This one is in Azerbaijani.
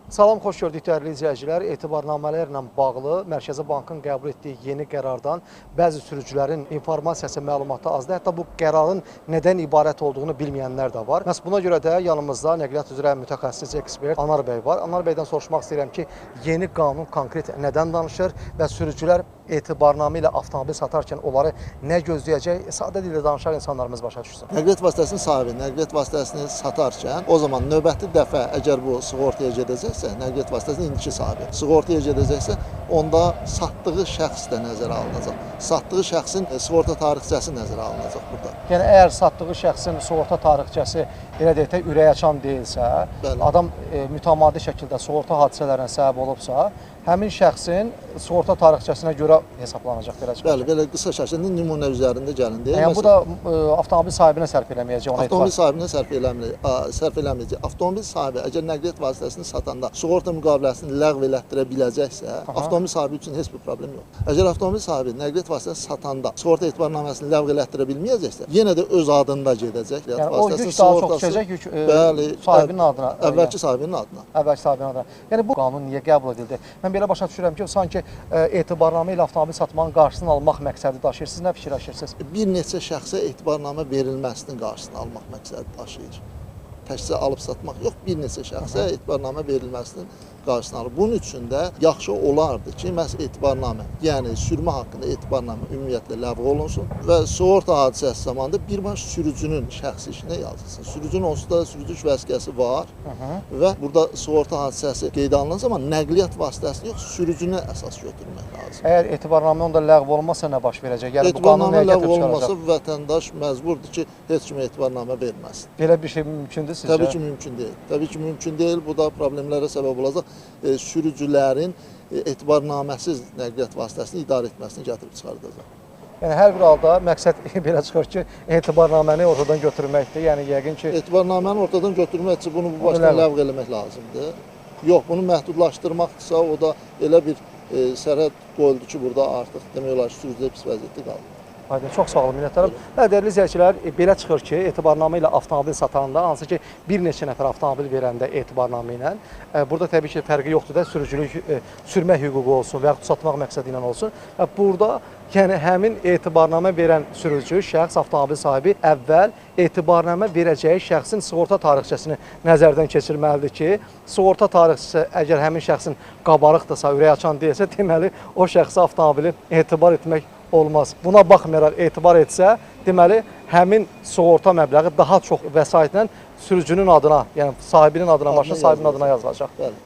Salam, xoş gördük dəyərli izləyicilər. Etibarnamələrlə bağlı Mərkəzi Bankın qəbul etdiyi yeni qərardan bəzi sürücülərin informasiyası, məlumatı azdır. Hətta bu qərarın nədən ibarət olduğunu bilməyənlər də var. Məhz buna görə də yanımızda nəqliyyat üzrə mütəxəssis ekspert Anar bəy var. Anar bəydən soruşmaq istəyirəm ki, yeni qanun konkret nədən danışır və sürücülər etibarnamə ilə avtomobil satarkən onları nə gözləyəcək? Sadə dildə danışaq, insanlarımız başa düşsün. Nəqliyyat vasitəsinin sahibi nəqliyyat vasitəsini satarkən o zaman növbəti dəfə əgər bu sığortaya gedəcəksə, nəqliyyat vasitəsinin indiki sahibi sığortaya gedəcəksə, onda satdığı şəxs də nəzərə alınacaq. Satdığı şəxsin sığorta tarixçəsi nəzərə alınacaq burada. Yəni əgər satdığı şəxsin sığorta tarixçəsi belə deyək də ürəkaçan deyilsə, Bəli. adam mütəmadi şəkildə sığorta hadisələrinə səbəb olubsa, həmin şəxsin sığorta tarixçəsinə görə hesablanacaq belə çıxacaq. Bəli, belə qısa şəkildə nümunə üzərində gəlin deyə. Yəni bu da avtomobil sahibinə sərf eləməyəcək ona Avtomobil etibar. sahibinə sərf eləməyəcək. Avtomobil sahibi əgər nəqliyyat vasitəsini satanda sığorta müqaviləsini ləğv elətdirə biləcəksə, avtomobil sahibi üçün heç bir problem yoxdur. Əgər avtomobil sahibi nəqliyyat vasitəsini satanda sığorta etibarnaməsini ləğv elətdirə bilməyəcəksə, yenə də öz adında gedəcək. Yəni o yük daha çox düşəcək yük sahibinin adına. Əvvəlki sahibinin adına. Əvvəlki sahibinin adına. Yəni bu qanun niyə qəbul edildi? Mən belə başa düşürəm ki, sanki etibarnamə ilə avtomobil satmanın qarşısını almaq məqsədi daşıyır. Siz nə fikirləşirsiniz? Bir neçə şəxsə etibarnamə verilməsinin qarşısını almaq məqsədi daşıyır. Təkcə alıb satmaq yox, bir neçə şəxsə etibarnamə verilməsinin qarşısını alır. Bunun üçün də yaxşı olardı ki, məhz etibarnamə, yəni sürmə haqqında etibarnamə ümumiyyətlə ləğv olunsun və sığorta hadisəsi zamanında birbaş sürücünün şəxsi işinə yazılsın. Sürücünün onsuz da sürücü vəsiqəsi var və burada sığorta hadisəsi qeydə alınan zaman nəqliyyat vasitəsini yox, sürücünü əsas götürmək lazım. Əgər etibarnamə onda ləğv olunmazsa nə baş verəcək? Yəni bu qanun Etibarnamə nəyə ləğv gətirib olunmasa çıxaracaq? vətəndaş məcburdur ki, heç kimə etibarnamə verməsin. Belə bir şey mümkündür sizcə? Təbii ki, mümkün deyil. Təbii ki, mümkün deyil. Bu da problemlərə səbəb olacaq. Sürücülərin etibarnaməsiz nəqliyyat vasitəsini idarə etməsini gətirib çıxardacaq. Yəni hər bir halda məqsəd belə çıxır ki, etibarnaməni ortadan götürməkdir. Yəni yəqin ki, Etibarnaməni ortadan götürmək üçün bunu bu başdan ləğv eləmək lazımdır. Yox, bunu məhdudlaşdırmaqdırsa, o da elə bir sərhəd qoyuldu ki, burada artıq demək olar ki, sürücülər pis vəziyyətdə qaldı. Aydın, çox sağ olun, minnətdaram. Dəyərli izləyicilər, belə çıxır ki, etibarnamə ilə avtomobil satanda, hansı ki, bir neçə nəfər avtomobil verəndə etibarnamə ilə, burada təbii ki, fərqi yoxdur da, sürücülük, sürmə hüququ olsun və yaxud satmaq məqsədi ilə olsun. Burada, yəni həmin etibarnamə verən sürücü, şəxs, avtomobil sahibi əvvəl etibarnamə verəcəyi şəxsin sığorta tarixçəsini nəzərdən keçirməlidir ki, sığorta tarixçisi əgər həmin şəxsin qabarıqdırsa, ürəkaçan deyilsə, deməli, o şəxsə avtomobili etibar etmək olmaz. Buna baxmayaraq etibar etsə, deməli, həmin sığorta məbləği daha çox vəsaitlə sürücünün adına, yəni sahibinin adına, maşın sahibinin adına yazılacaq.